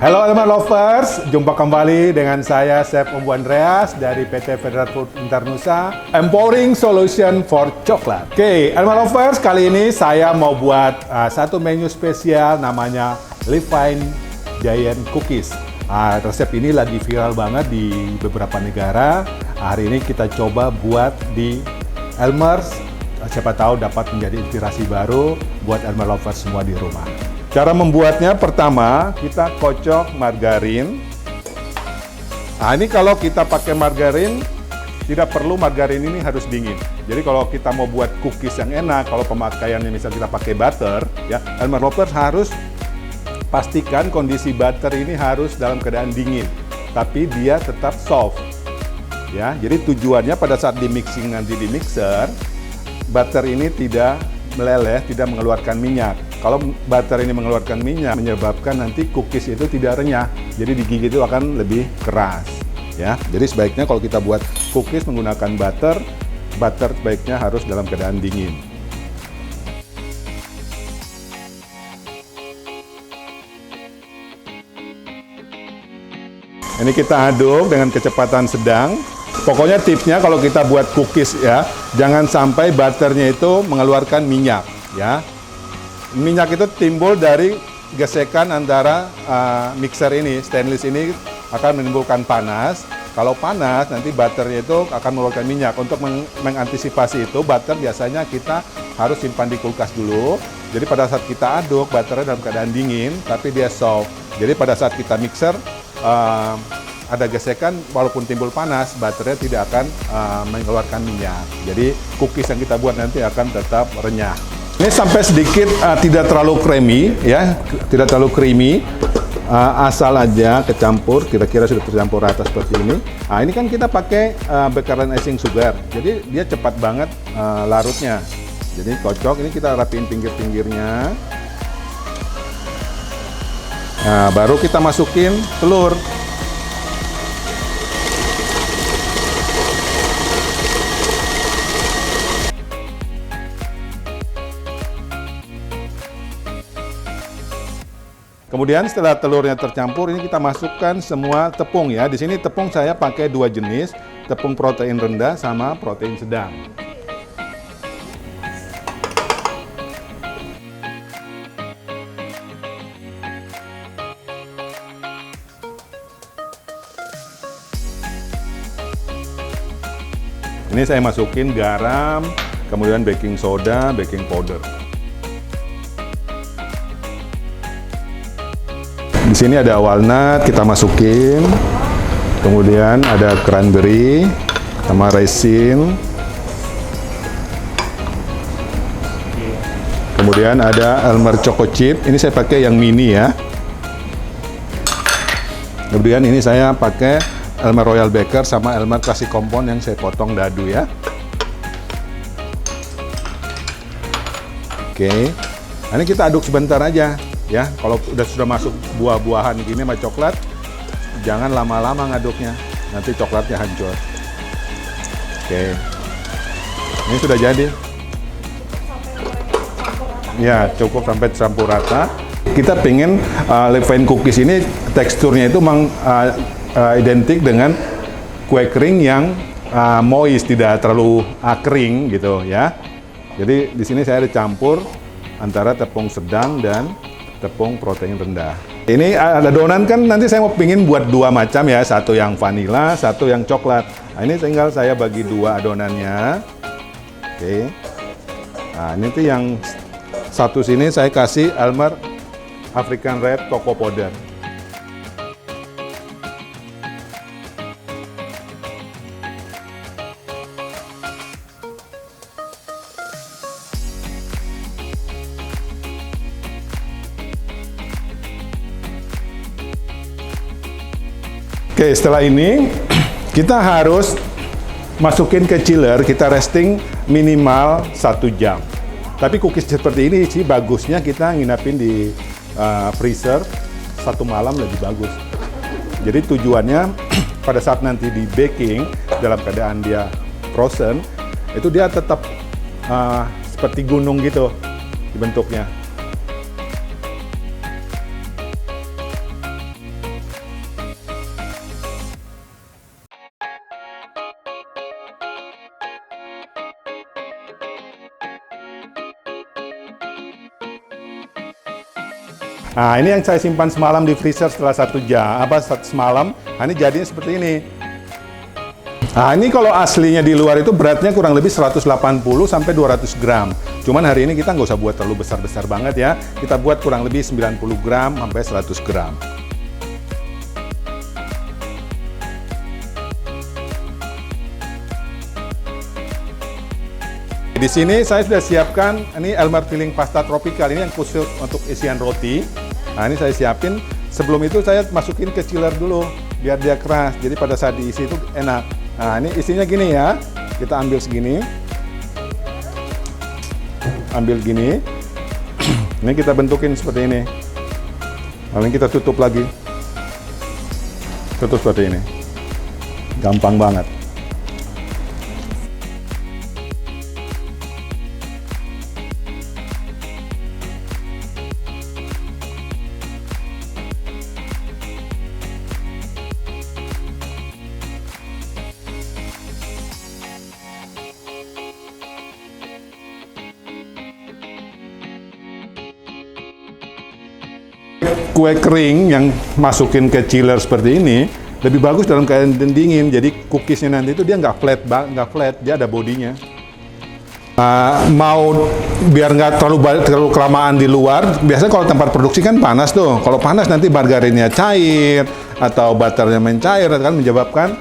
Halo Elmer Lovers, jumpa kembali dengan saya Chef Umbu Andreas dari PT Federal Food Internusa, Empowering Solution for Coklat. Oke, Elmer Lovers, kali ini saya mau buat satu menu spesial namanya Levine Giant Cookies. Resep ini lagi viral banget di beberapa negara. Hari ini kita coba buat di Elmer's, siapa tahu dapat menjadi inspirasi baru buat Elmer Lovers semua di rumah. Cara membuatnya, pertama kita kocok margarin. Nah, ini kalau kita pakai margarin, tidak perlu margarin ini harus dingin. Jadi kalau kita mau buat cookies yang enak, kalau pemakaiannya misalnya kita pakai butter, ya, Elmer Lovers harus pastikan kondisi butter ini harus dalam keadaan dingin, tapi dia tetap soft. Ya, jadi tujuannya pada saat di mixing nanti di mixer, butter ini tidak meleleh, tidak mengeluarkan minyak. Kalau butter ini mengeluarkan minyak, menyebabkan nanti cookies itu tidak renyah. Jadi digigit itu akan lebih keras. Ya, jadi sebaiknya kalau kita buat cookies menggunakan butter sebaiknya harus dalam keadaan dingin. Ini kita aduk dengan kecepatan sedang. Pokoknya tipsnya kalau kita buat cookies ya, jangan sampai butternya itu mengeluarkan minyak ya. Minyak itu timbul dari gesekan antara mixer ini, stainless ini akan menimbulkan panas. Kalau panas nanti butternya itu akan mengeluarkan minyak. Untuk mengantisipasi itu, butter biasanya kita harus simpan di kulkas dulu. Jadi pada saat kita aduk, butternya dalam keadaan dingin, tapi dia soft. Jadi pada saat kita mixer, ada gesekan, walaupun timbul panas, butternya tidak akan mengeluarkan minyak. Jadi cookies yang kita buat nanti akan tetap renyah. Ini sampai sedikit tidak terlalu creamy, ya, tidak terlalu creamy, asal aja kecampur, kira-kira sudah tercampur rata seperti ini. Nah, ini kan kita pakai bakaran icing sugar, jadi dia cepat banget larutnya. Jadi kocok, ini kita rapiin pinggir-pinggirnya. Nah, baru kita masukin telur. Kemudian setelah telurnya tercampur, ini kita masukkan semua tepung ya. Di sini tepung saya pakai dua jenis, tepung protein rendah sama protein sedang. Ini saya masukin garam, kemudian baking soda, baking powder. Di sini ada walnut, kita masukin. Kemudian ada cranberry sama raisin. Kemudian ada Elmer Choco Chip. Ini saya pakai yang mini ya. Kemudian ini saya pakai Elmer Royal Baker sama Elmer Classic Compound yang saya potong dadu ya. Oke. Nah, ini kita aduk sebentar aja. Ya, kalau sudah masuk buah-buahan gini sama coklat, jangan lama-lama ngaduknya, nanti coklatnya hancur. Oke, ini sudah jadi. Ya, cukup sampai campur rata. Kita pengen Levine cookies ini teksturnya itu identik dengan kue kering yang moist, tidak terlalu kering gitu ya. Jadi di sini saya ada campur antara tepung sedang dan tepung protein rendah. Ini adonan kan nanti saya mau pingin buat dua macam ya, satu yang vanila, satu yang coklat. Nah, ini tinggal saya bagi dua adonannya. Oke. Nah, ini tuh yang satu sini saya kasih Elmer African Red Cocoa Powder. Oke, setelah ini kita harus masukin ke chiller, kita resting minimal 1 jam. Tapi cookies seperti ini sih bagusnya kita nginapin di freezer 1 malam lebih bagus. Jadi tujuannya pada saat nanti di baking dalam keadaan dia frozen, itu dia tetap seperti gunung gitu bentuknya. Nah, ini yang saya simpan semalam di freezer setelah 1 semalam. Nah, ini jadinya seperti ini. Nah, ini kalau aslinya di luar itu beratnya kurang lebih 180 sampai 200 gram. Cuman hari ini kita nggak usah buat terlalu besar-besar banget ya. Kita buat kurang lebih 90 gram sampai 100 gram. Di sini saya sudah siapkan ini Elmer filling pasta tropical, ini yang khusus untuk isian roti. Nah, ini saya siapin. Sebelum itu saya masukin ke chiller dulu biar dia keras. Jadi pada saat diisi itu enak. Nah, ini isinya gini ya. Kita ambil segini. Ambil gini. Ini kita bentukin seperti ini. Lalu kita tutup lagi. Tutup seperti ini. Gampang banget. Kue kering yang masukin ke chiller seperti ini lebih bagus dalam keadaan dingin. Jadi cookiesnya nanti itu dia nggak flat, dia ada bodinya. Mau biar nggak terlalu kelamaan di luar. Biasanya kalau tempat produksi kan panas tuh. Kalau panas nanti margarinnya cair atau butternya mencair, kan menyebabkan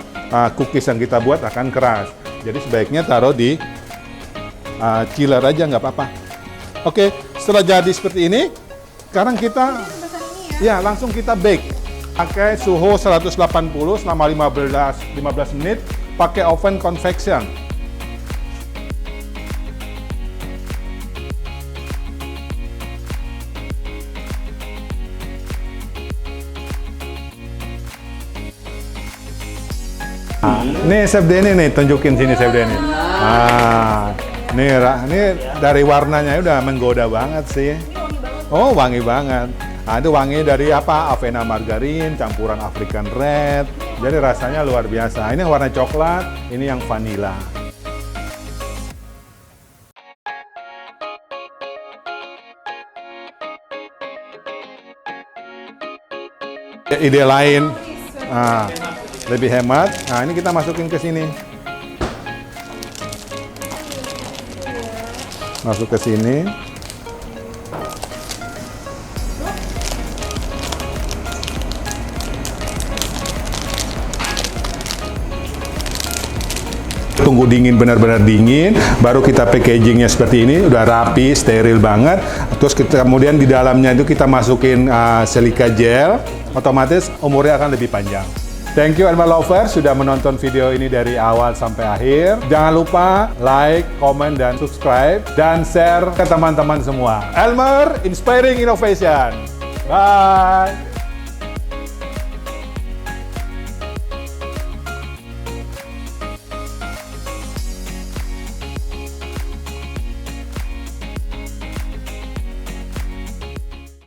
cookies yang kita buat akan keras. Jadi sebaiknya taruh di chiller aja, nggak apa-apa. Oke, setelah jadi seperti ini, sekarang kita langsung kita bake. Pakai suhu 180 selama 15 menit, pakai oven convection. Nih Chef Denny nih, tunjukin sini Chef Denny. Ini dari warnanya udah menggoda banget sih. Oh, wangi banget. Nah, itu wangi dari apa? Avena margarin, campuran African red. Jadi rasanya luar biasa. Ini yang warna coklat, ini yang vanilla. Ide lain, lebih hemat. Nah, ini kita masukin ke sini. Masuk ke sini. Tunggu dingin, benar-benar dingin, baru kita packagingnya seperti ini, udah rapi, steril banget. Terus kemudian di dalamnya itu kita masukin silika gel, otomatis umurnya akan lebih panjang. Thank you Elmer Lovers sudah menonton video ini dari awal sampai akhir. Jangan lupa like, comment, dan subscribe, dan share ke teman-teman semua. Elmer Inspiring Innovation. Bye!